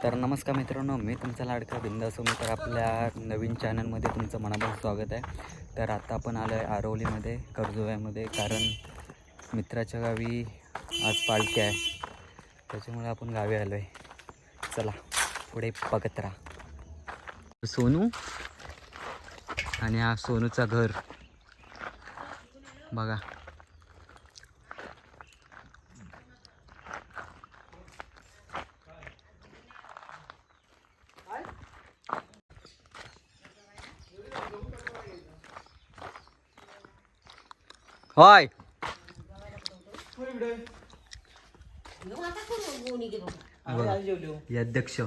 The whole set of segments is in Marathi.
तर नमस्कार मित्रांनो, मी तुमचा लाडका बिंदास तर आपल्या नवीन चॅनलमध्ये तुमचं मनापासून स्वागत आहे. तर आता आपण आलो आहे आरवलीमध्ये कर्जोव्यामध्ये, कारण मित्राच्या गावी आज पालखी आहे, त्याच्यामुळे आपण गावी आलो आहे. चला पुढे बघत राहा. सोनू आणि हा सोनूचा घर बघा. होय अध्यक्ष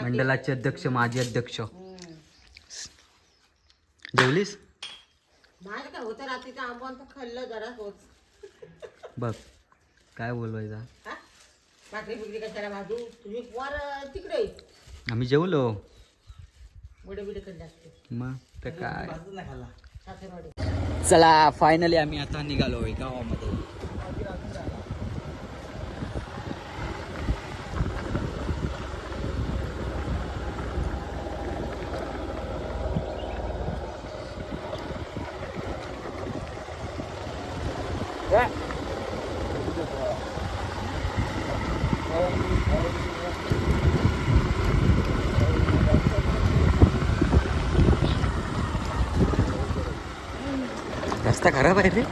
मंडळाचे अध्यक्ष, माजी अध्यक्ष. जेवलीस? काय होतं रात्रीचं आंबवण तर खाल्लं जरा होत. बघ काय बोलवायचा. भाकरी बिकरी कशाला भाजू, तुम्ही वर तिकडे आम्ही जेवलो. वडे बिडे कडले असते मग तर काय. सासरवाडी. चला फायनली आम्ही आता निघालो गावामध्ये. रस्ता खराब आहे रे.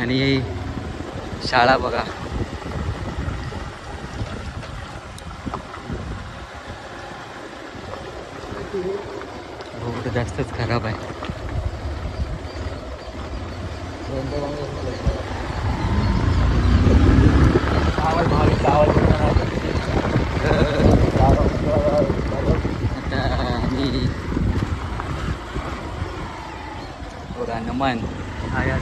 आणि शाळा बघा. रोड जास्तच खराब आहे. हनुमान हा या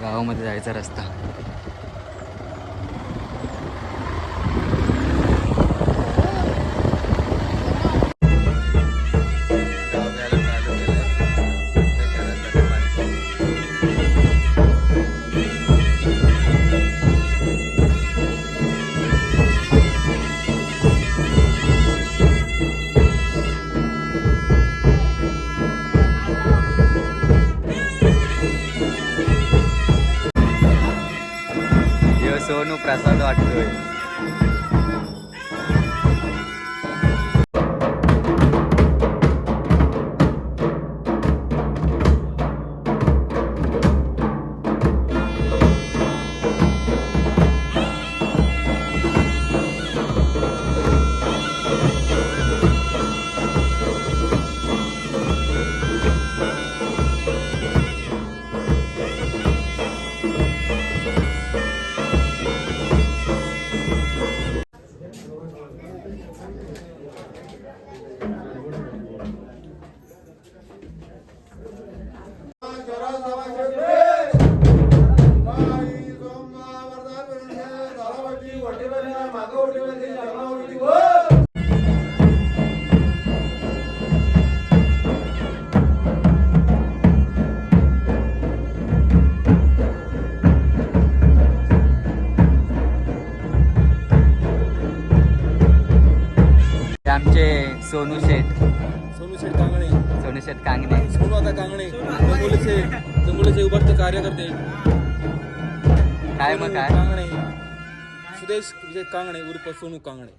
गावामध्ये जायचा रस्ता. सोनू प्रसाद वाटतोय. आमचे सोनू शेठ कांगणे. सोनू शेठ कांगणे. सोनू आता कांगणे जंगोलीचे उभरते कार्यकर्ते. काय मग काय कांगणे, सुदेश विजय कांगणे उर्फ सोनू कांगणे.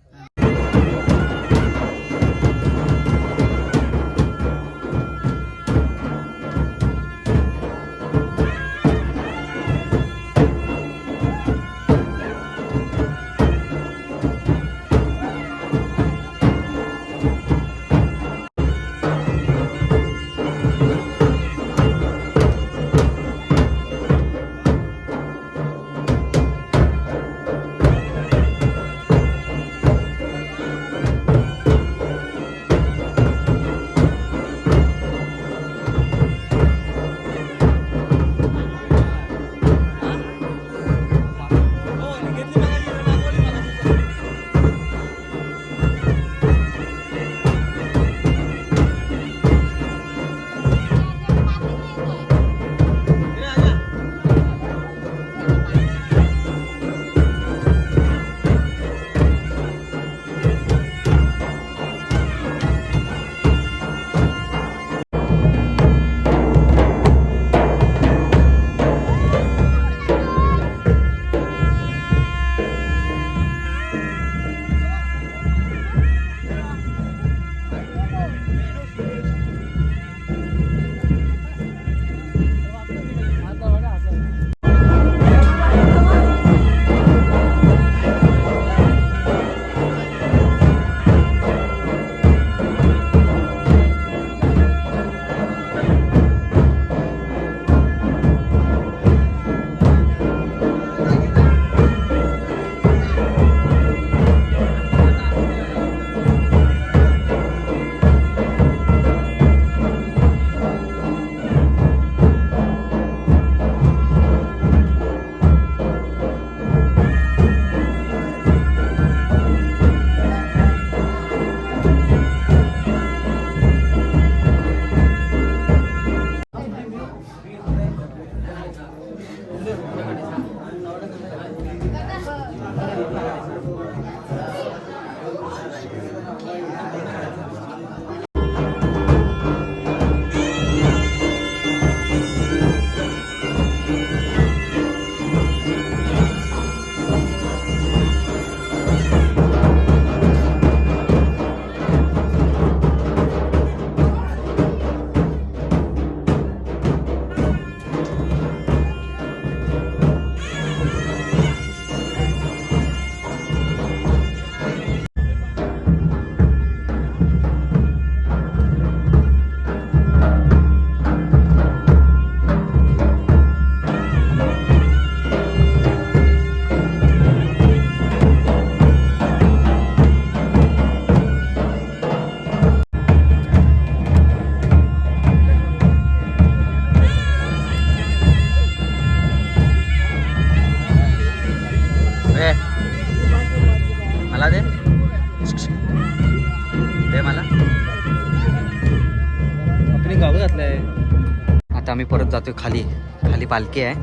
आता आम्ही परत जातोय खाली. खाली पालखी आहे.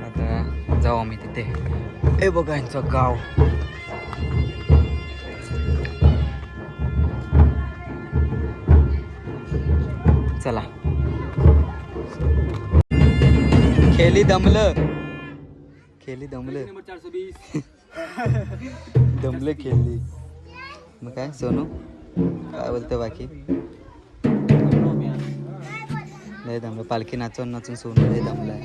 आता जाऊ आम्ही तिथे. हे बघा यांचं गाव. चला. खेली दमलं. नंबर 420. दमले खेळली. मग काय सोनू काय बोलतो बाकी? लय दमलं. पालखी नाचून नाचून सोनू लय दमलाय.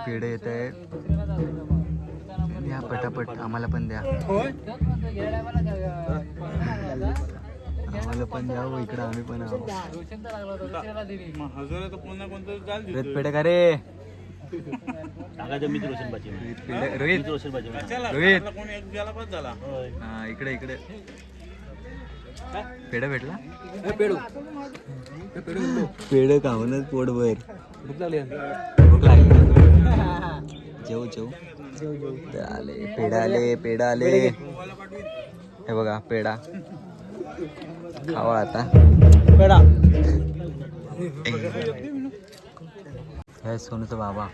पेढे येत आहे. द्या पटापट. आम्हाला पण द्या. आम्हाला पण द्या. इकडं आम्ही पण आहोत. पेढे का रे? रोहित हा इकडे इकडे पेढा भेटला. पेढ खाऊनच पोटभर. भूक लागली. जेव आले. पेढा आले. हे बघा पेढा खावा आता. पेढा हे सोनूचा बाबा.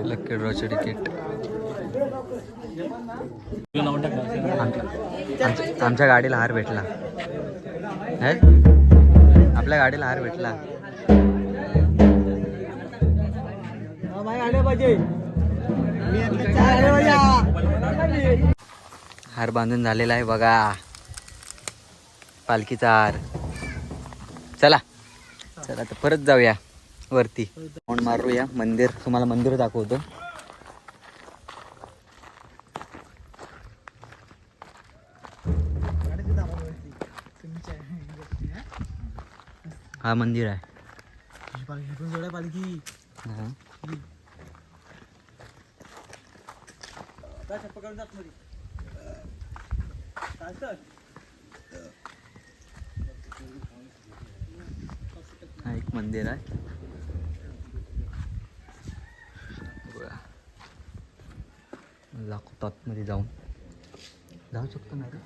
लकी ड्रॉचे तिकीट. आमच्या गाडीला हार भेटला. आपल्या गाडीला हार भेटला. हार बांधून झालेला आहे बघा. पालखीचा हार. चला आता परत जाऊया वरती. राऊंड मारूया. मंदिर तुम्हाला मंदिर दाखवतो. हा मंदिर आहे. हा एक मंदिर आहे. दाखवतो आतमध्ये जाऊन. जाऊ शकतो ना रे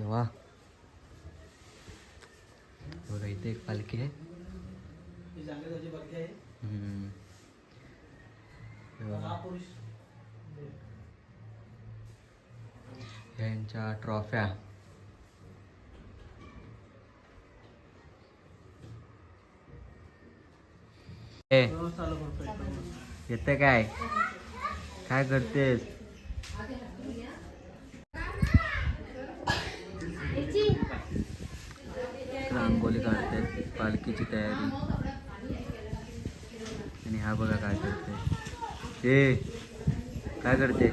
वा बघा इथे एक पालखी आहे यांच्या ट्रॉफ्या येते काय काय करतेस रांगोली काढते पालखीची तयारी आणि हा बघा काय करते हे काय करते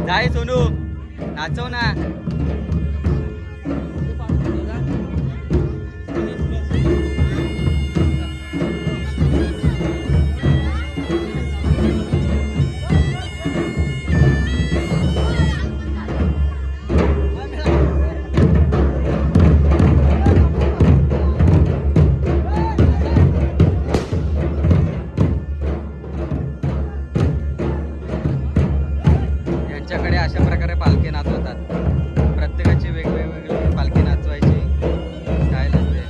जाय सोनू नाचव ना यांच्याकडे अशा प्रकारे पालखी नाचवतात प्रत्येकाची वेगवेगळी पालखी नाचवायची स्टाईल असते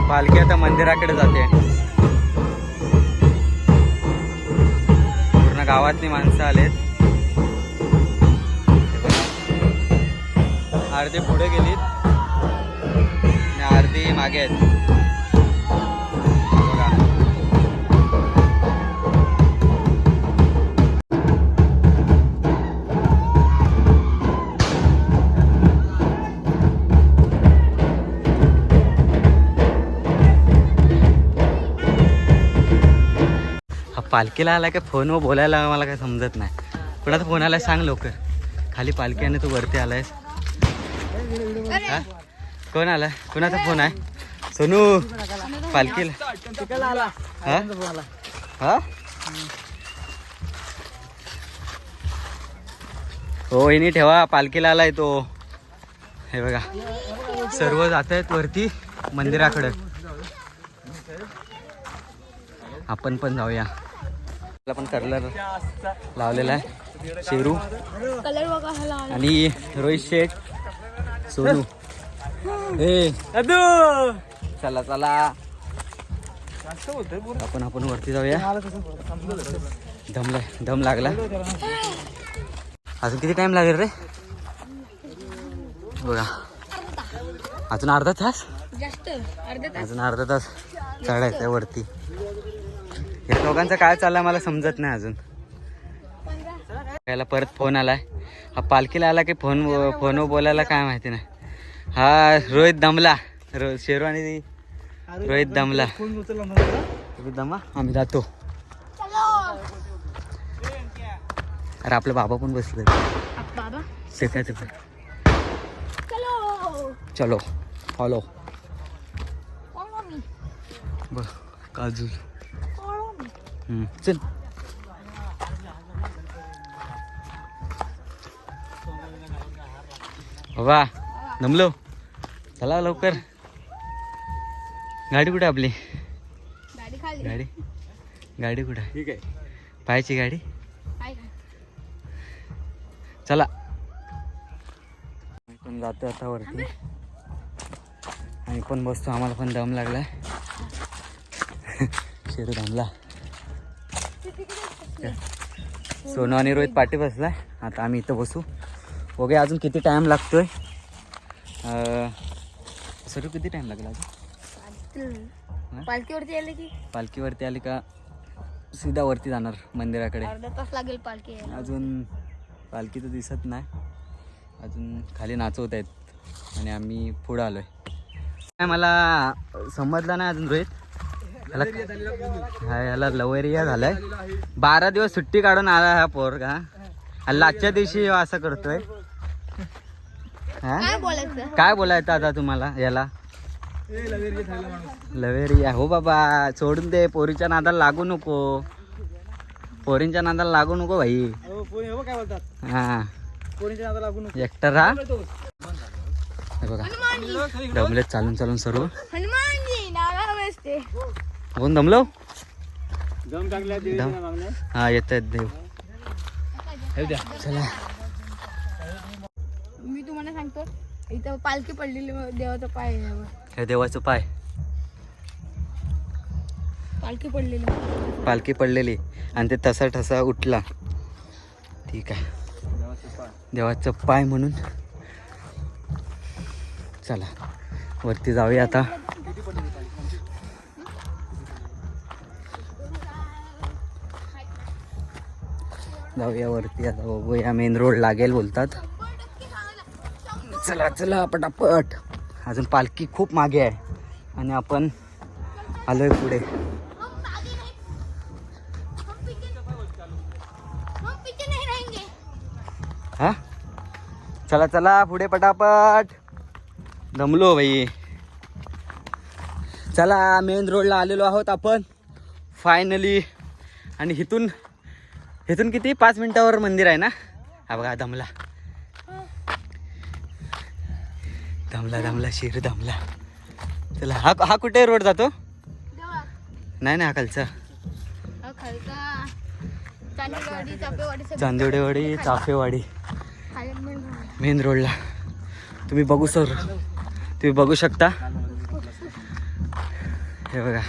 पालखी आता मंदिराकडे जाते. पूर्ण गावातली माणसं आलेत. हे बघा. अर्धी पुढे गेलीत आणि अर्धी मागे आहेत. बघा. पालखीला आला काय फोन व बोलायला मला काय समजत नाही. कुणाचा फोन आलाय सांग लवकर. खाली पालखी आणि तू वरती आलायस. हा? कोण आला? कुणाचा फोन आहे? सोनू पालखीला हा? हा? हो वहिनी ठेवा. पालखीला आलाय तो. हे बघा सर्व जात आहेत वरती मंदिराकडे. आपण पण जाऊया. पण कलर लावलेला आहे. शेरू आणि रोहित शेठ सोनू. ए चला चला आपण वरती जाऊया. दम लागला. अजून किती टाइम लागेल रे? बघा अजून अर्धा तास. अजून अर्धा तास चढायचं वरती. या दोघांचं काय चाललंय मला समजत नाही अजून. याला परत फोन आलाय. हा पालखीला आला की फोन बोलायला काय माहिती नाही. हा रोहित दमला. शेरू आणि रोहित दमला. दमा आम्ही जातो. अरे आपले बाबा पण बसले. चलो फॉलो. बघ काजू. चल बाबा दमलो. चला लवकर. गाडी कुठे आपली? गाडी कुठे? ठीक आहे. पाहायची गाडी. चला पण जातो आता वरती. आम्ही पण बसतो. आम्हाला पण दम लागलाय. शेरू दमला. सोनू आणि रोहित पाठी बसलाय. आता आम्ही इथं बसू. ओके अजून किती टाइम लागतोय? सर किती टाइम लागला अजून? पालखीवरती आली का सीधा वरती जाणार मंदिराकडे. अर्धा तास लागेल पालखी. अजून पालखी तर दिसत नाही. अजून खाली नाचवत आहेत आणि आम्ही पुढं आलोय. काय मला समजलं नाही अजून रोहित. ह्याला लवरिया झालाय. 12 दिवस सुट्टी काढून आला हा पोरगा. आजच्या दिवशी असं करतोय. काय बोलायचं आता तुम्हाला याला? लवेरिया हो बाबा सोडून दे. पोरीच्या नादाला लागू नको. पोरींच्या नादाला लागू नको भाई. हा एकटा राहा. बघा दमले चालून सर्व. कोण दमलो? हा येत आहेत देव. चला तुम्हाला सांगतो, इथं पालखी पडलेली देवाचा पाय आहे यावर. हे देवाचं पाय, पालखी पडलेली आणि ते तसा ठसा उठला. ठीक आहे, देवाचं पाय म्हणून चला वरती जाऊया आता. जाऊया वरती आता, बघूया. मेन रोड लागेल बोलतात. चला चला पटापट. अजून पालखी खूप मागे आहे आणि आपण आलोय पुढे. हा चला चला पुढे पटापट. दमलो भाई. चला मेन रोडला आलेलो आहोत आपण फायनली. आणि इथून किती 5 मिनिटावर मंदिर आहे ना. हा बघा दमला दमला दमला शिर दमला. चला हा कुठे रोड जातो. नाही हा खालचा चांदिवडेवाडी चाफेवाडी मेन रोडला. तुम्ही बघू शकता. हे बघा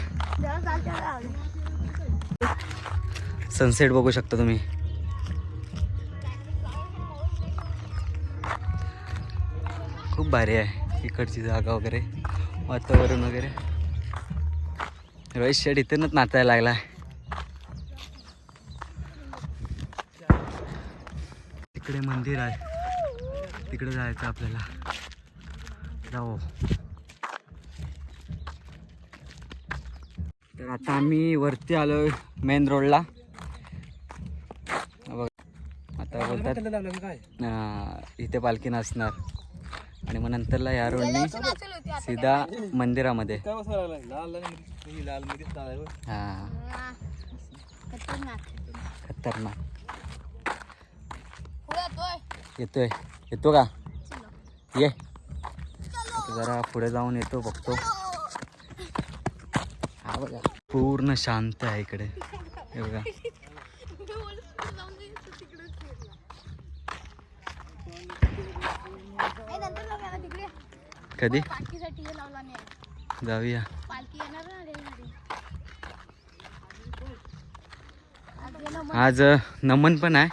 सनसेट बघू शकता तुम्ही. खूप भारी आहे इकडची जागा वगैरे, वातावरण वगैरे. रोहित शेट इथूनच नाचायला लागला. तिकडे मंदिर आहे, तिकडे जायचं आपल्याला. जाऊ. तर आता आम्ही वरती आलोय मेन रोडला. आता बोलतात इथे पालखी नसणार आणि मग नंतरला या रोडनी सीधा मंदिरामध्ये. हा खतरनाक. येतो का. ये जरा पुढे जाऊन येतो बघतो. हा बघा पूर्ण शांत आहे इकडे. हे बघा कधी जाऊया. आज नमन पण आहे.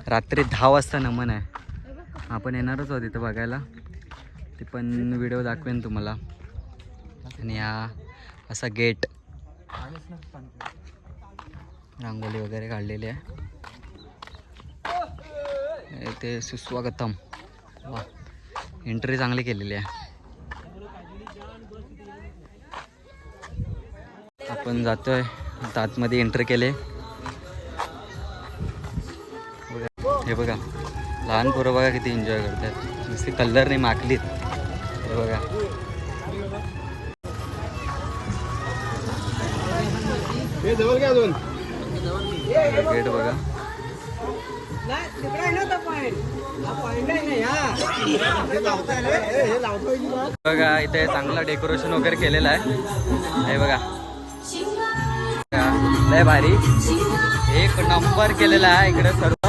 रात्री 10 वाजता नमन आहे. आपण येणारच आहोत इथं बघायला. ते पण व्हिडिओ दाखवेन तुम्हाला. आणि हा असा गेट, रांगोळी वगैरे काढलेली आहे. ते सुस्वागतम. वा एंट्री चांगली केलेली आहे. आपण जातोय आता आतमध्ये. एंट्री केले. हे बघा लहान पोरं बघा किती एन्जॉय करतात. नुसती कलरने माखलीत. हे बघा गेट बघा. बघा इथे चांगलं डेकोरेशन वगैरे केलेलं आहे. हे बघा लय भारी. एक नंबर केलेला आहे इकडे सर्व.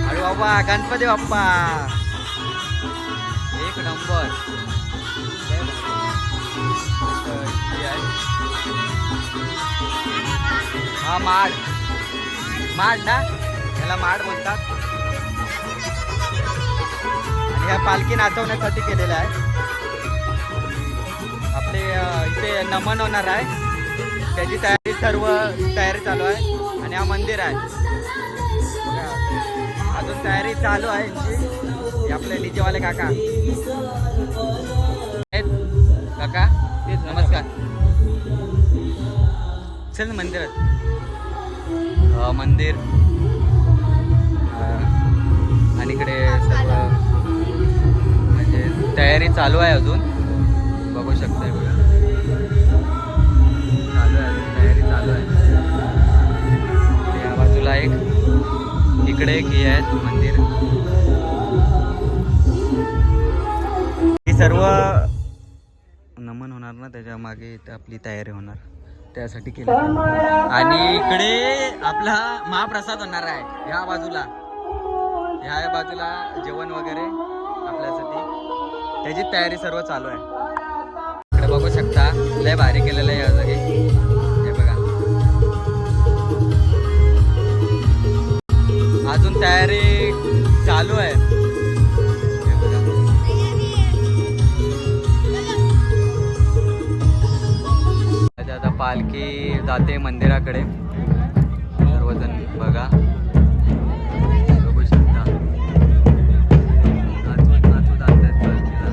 अरे बाबा गणपती बाप्पा एक नंबर. हा माड ना, याला माड म्हणतात. आणि ह्या पालखी नाचवण्यासाठी केलेला आहे. आपले इथे नमन होणार आहे, त्याची सर्व तयारी चालू आहे. आणि हा मंदिर आहे, अजून तयारी चालू आहे यांची. हे आपले डीजेवाले काका नमस्कार. चल मंदिरात. मंदिर आणि इकडे सर्व म्हणजे तयारी चालू आहे अजून. बघू शकता बघा चालू आहे, अजून तयारी चालू आहे. या बाजूला एक, इकडे एक हे आहे मंदिर. ही सर्व नमन होणार ना, त्याच्या मागे आपली तयारी होणार. त्यासाठी केलं. आणि इकडे आपला महाप्रसाद होणार आहे ह्या बाजूला जेवण वगैरे आपल्यासाठी त्याची तयारी सर्व चालू आहे. इकडे बघू शकता लय भारी केलेलं आहे या जागी. हे बघा अजून तयारी चालू आहे. हे बघा आता पालखी जाते मंदिराकडे. सर्वजण बघा बघू शकता नाचवत नाचवत आणतात पालखीला.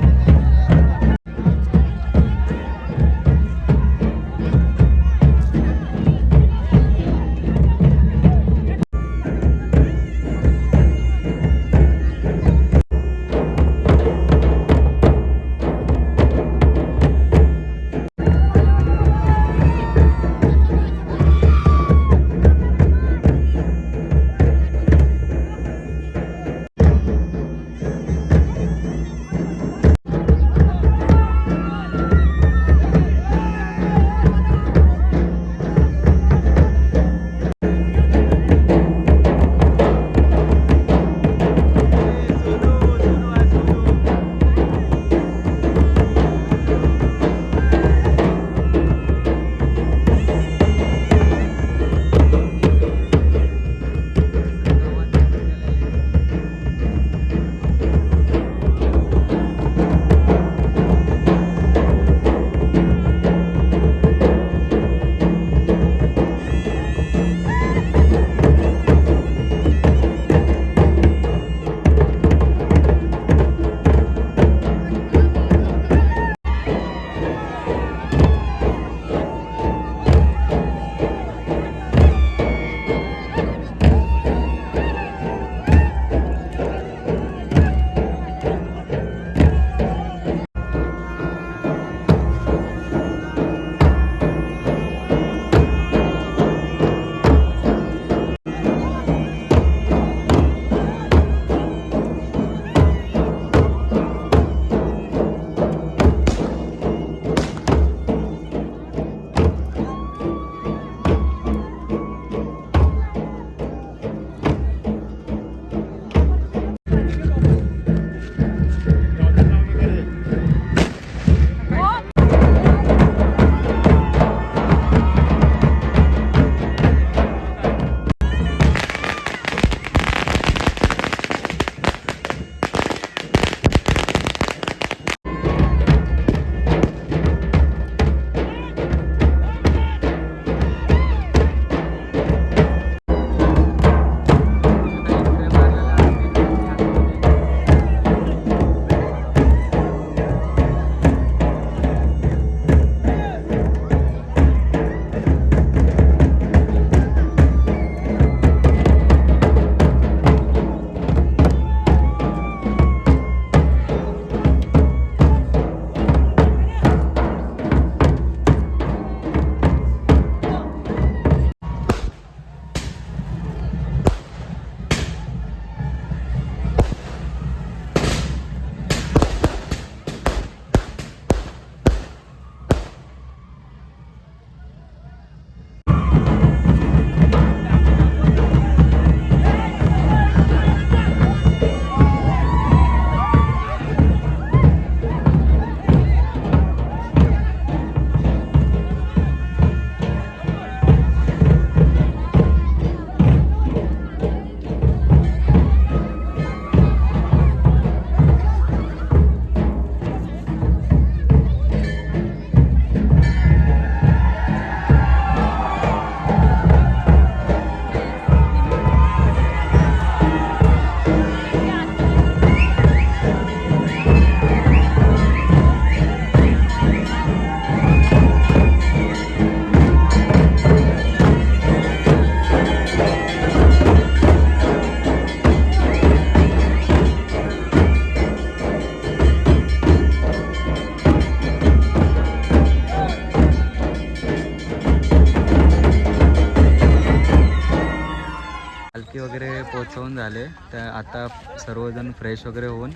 पोहोचवून झाले तर आता सर्वजण फ्रेश वगैरे होऊन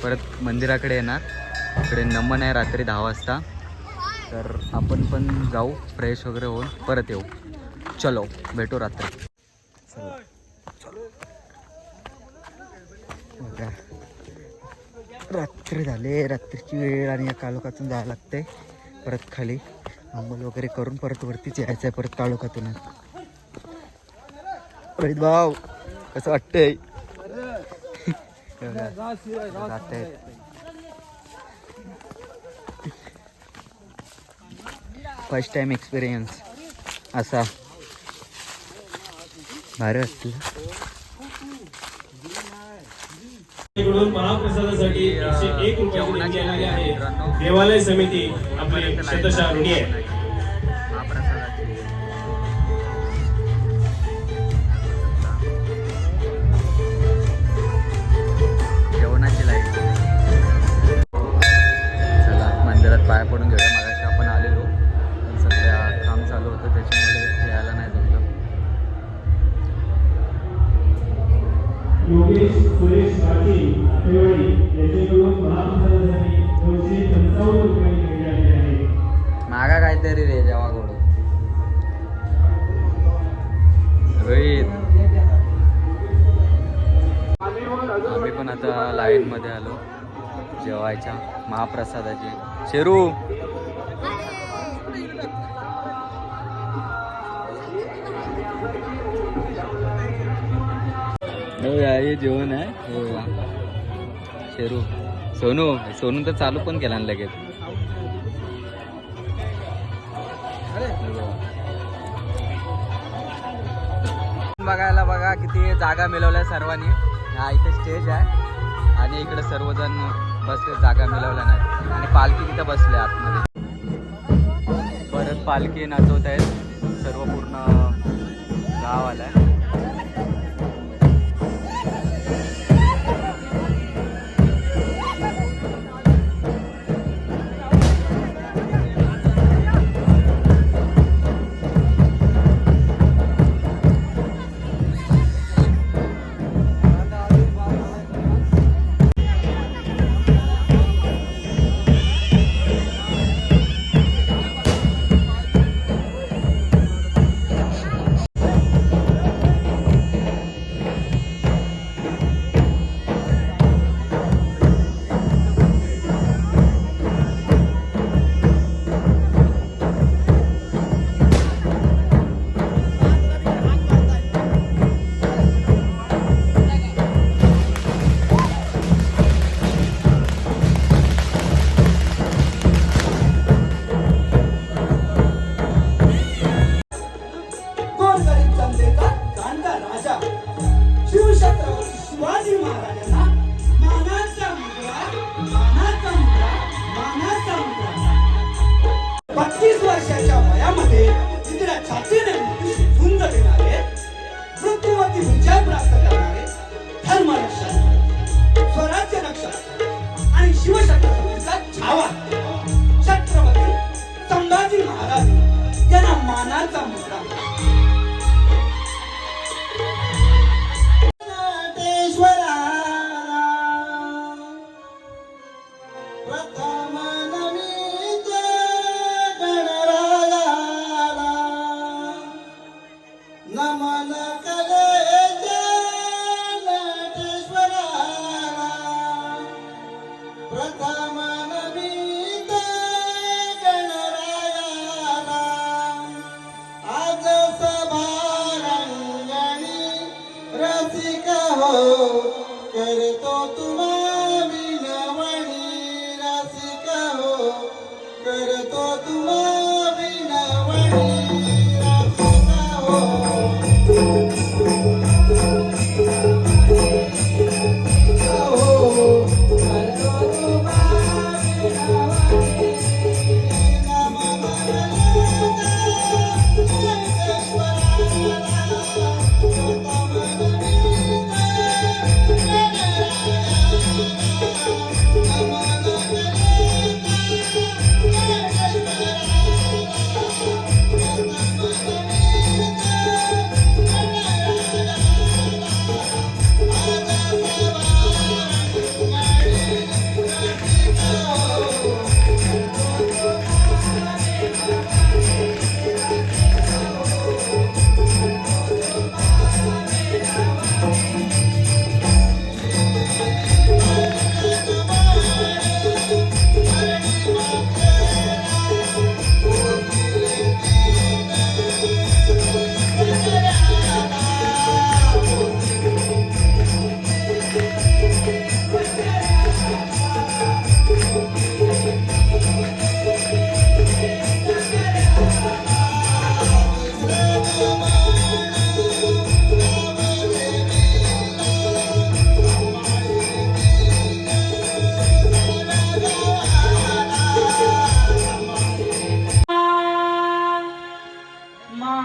परत मंदिराकडे येणार. इकडे नमन आहे रात्री 10 वाजता. तर आपण पण जाऊ फ्रेश वगैरे होऊन परत येऊ. चलो भेटू रात्री. चला बघा रात्री झाले, रात्रीची वेळ आणि या काळोखातून जायला लागते परत खाली. आंघोळ वगैरे करून परत वरतीच यायचं आहे परत काळोखातूनच. रोहित भाऊ कसं वाटतंय? जाते फर्स्ट टाइम एक्सपिरियन्स असा भारी वाटतं. कडून महाप्रसादासाठी 101 रुपयाची देणगी आलेली आहे. देवालय समिती आपली शतशः ऋणी आहे. जेवणाची लाईट. चला मंदिरात पाया पडून घेऊया. मगाशी आपण आलेलो पण सध्या काम चालू होतं त्याच्यामुळे यायला नाही जमलं. योगेश सुरेश पाटील आठवडी यांच्याकडून महाप्रसादासाठी 255 रुपयाची देणगी आलेली आहे. मागा काहीतरी रे जेव्हा गोड रोहित. आम्ही पण आता लाईनमध्ये आलो जेवायच्या महाप्रसादाची. शेरू हे जेवण आहे. शेरू सोनू तर चालू पण केला लगेच. बघायला बघा किती जागा मिळवल्या सर्वांनी. हा इथे स्टेज आहे आणि इकडे सर्वजण बसले, जागा मिळवल्या नाही. आणि पालखी तिथं बसले आतमध्ये. परत पालखी नाचवत आहेत सर्व पूर्ण गाव आलाय. शिवाजी महाराजांना मानाचा मुद्रा 32 वर्षाच्या वयामध्ये तिथल्या छातीने मृत्यूशी झुंज देणारे, मृत्यूवरती विजय प्राप्त करणारे, धर्मरक्षक, स्वराज्य रक्षक आणि शिवछत्रपतीचा छावा छत्रपती संभाजी महाराज यांना मानाचा मुद्रा. करतो तुम्हा विनवणी रसिक हो, करतो तुम्हा विनवणी रसिक हो.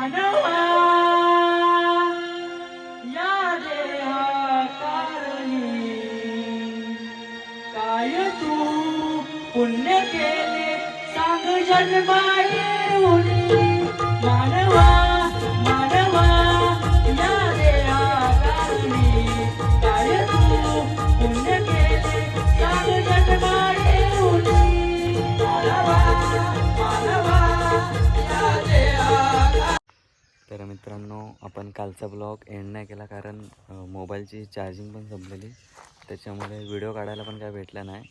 मानवा या देहा कारणी काय तू पुण्य केले सांग जन्मा येऊनी मानवा मानवा या देहा कारणी काय तू पुण्य केले सांग जन्मा येऊनी मानवा मानवा या देहा. तर मित्रांनो आपण कालचा ब्लॉग एंड नाही केला कारण मोबाईलची चार्जिंग पण संपलेली, त्याच्यामुळे व्हिडिओ काढायला पण काय भेटला नाही.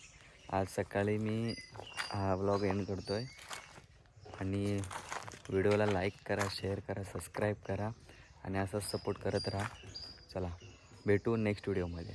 आज सकाळी मी हा ब्लॉग एंड करतो आहे आणि व्हिडिओला लाईक करा, शेअर करा, सबस्क्राईब करा आणि असंच सपोर्ट करत राहा. चला भेटू नेक्स्ट व्हिडिओमध्ये.